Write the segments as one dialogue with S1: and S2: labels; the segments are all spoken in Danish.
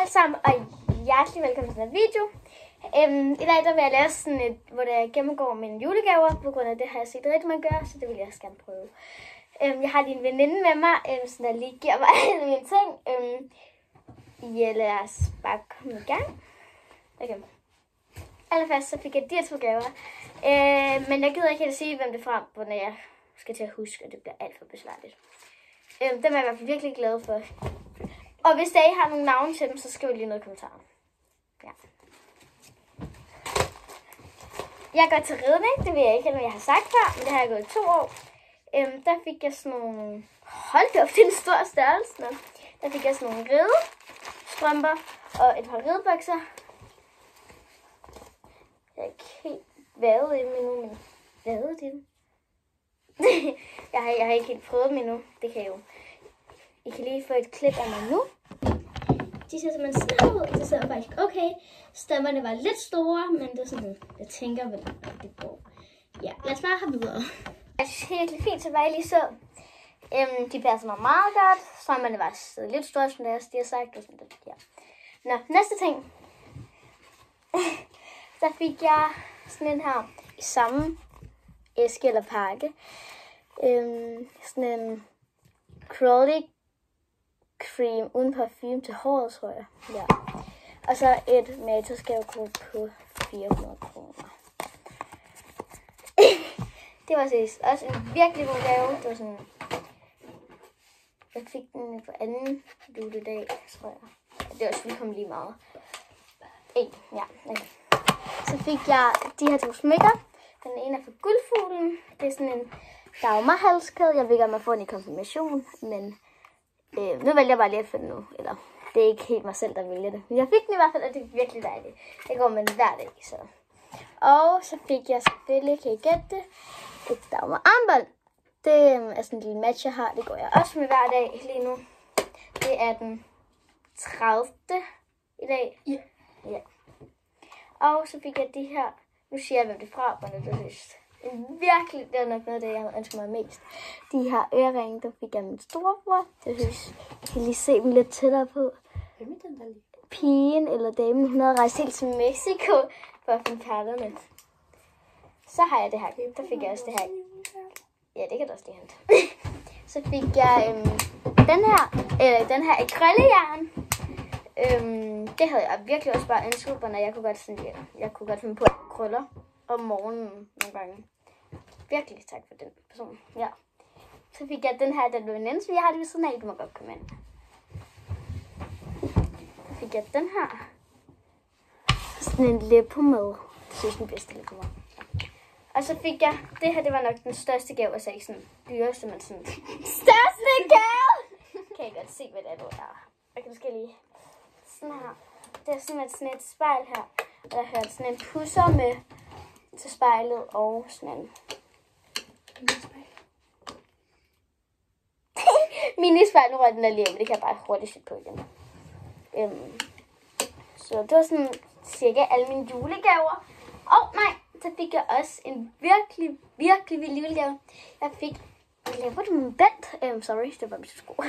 S1: alle sammen, og hjertelig velkommen til den video. I dag der vil jeg lave sådan et, hvor jeg gennemgår mine julegaver. På grund af det har jeg set rigtig mange gøre, så det vil jeg også gerne prøve. Jeg har lige en veninde med mig, så der lige giver mig alle mine ting. Lad os bare komme i gang. Okay. Allerførst så fik jeg de her 2 gaver. Men jeg gider ikke helt at sige, hvem det er fra, hvor jeg skal til at huske, og det bliver alt for besværligt. Dem er jeg i hvert fald virkelig glad for. Og hvis der ikke har nogle navne til dem, så skriv lige noget i kommentaren. Ja. Jeg går til ridning, det ved jeg ikke, hvad jeg har sagt før, men det har jeg gået i 2 år. Der fik jeg sådan nogle... Hold da op, det er en stor størrelse. Nå. Der fik jeg sådan nogle ridestrømper og et par ridebukser. Jeg har ikke helt været i dem endnu, men været i dem. jeg har ikke helt prøvet dem endnu. Det kan jo. I kan lige få et klip af mig nu. De ser simpelthen sådan ud. Det ser faktisk okay. Stemmerne var lidt store, men det er sådan, jeg tænker vel, at det går. Ja, lad os bare have videre. Jeg synes helt fint, så var jeg lige så. De passer mig meget godt. Strømmerne var lidt store, som de har sagt. Og sådan det, ja. Nå, næste ting. Der fik jeg sådan en her i samme æske eller pakke. Sådan en Crowley cream uden parfume til håret, tror jeg. Ja. Og så et Matas-gavekort på 400 kroner. Det var seriøst også en virkelig god gave. Det var sådan... Jeg fik den på anden juledag, tror jeg. Det var selvfølgelig lige meget. Ja, okay. Så fik jeg de her 2 smykker. Den ene er fra Guldfuglen. Det er sådan en Dagmar-halskæde. Jeg ved ikke, om man får den i konfirmation, men nu vælger jeg bare lige at få den nu. Eller, det er ikke helt mig selv, der vælger det. Men jeg fik den i hvert fald, og det er virkelig dejligt. Det går man hver dag, så. Og så fik jeg selvfølgelig, kan I gætte det, et Dagmar-armbånd. Det er sådan en lille match, jeg har. Det går jeg også med hver dag lige nu. Det er den 30. i dag. Ja. Ja. Og så fik jeg de her, nu siger jeg, hvem det er fra, hvor det er lyst. Virkelig, det er nok noget af det, jeg har ønsket mig mest. De her øreringe, der fik jeg min storebror. Jeg synes, jeg kan lige se dem lidt tættere på.
S2: Hvem er den der lige?
S1: Pigen eller damen, hun havde rejst helt til Mexico for at finde perlerne. Så har jeg det her. Der fik jeg også det her. Ja, det kan du også lige hente. Så fik jeg den her akrylljern. Det havde jeg virkelig også bare ønsket på, når jeg kunne godt finde på krøller om morgenen nogle gange. Virkelig tak for den person. Ja. Så fik jeg den her, den veninde, så jeg har det ved siden af. Du må godt komme ind. Så fik jeg den her. Sådan en læbepomade. Det synes jeg er den bedste læbepomade. Og så fik jeg, det her, det var nok den største gave, altså ikke sådan dyreste, men sådan største gave! Kan I godt se, hvad det er? Jeg kan måske lige sådan her. Det er sådan et spejl her. Og der hører sådan en pusser med til spejlet og sådan en minispejl. Nu rører den der lige, men det kan jeg bare hurtigt sætte på igen. Så det var sådan cirka alle mine julegaver. Nej, så fik jeg også en virkelig vild julegave. Jeg fik, hvad laver du med en band? Sorry, det var mit sko.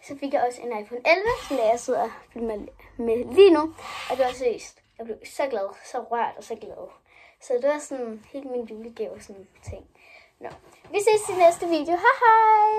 S1: Så fik jeg også en iPhone 11, som jeg sidder og filmer med lige nu. Og det var seriøst. Jeg blev så glad, så rørt og så glad. Så det var sådan helt min julegave, sådan ting. Nå. Vi ses i næste video. Hej hej!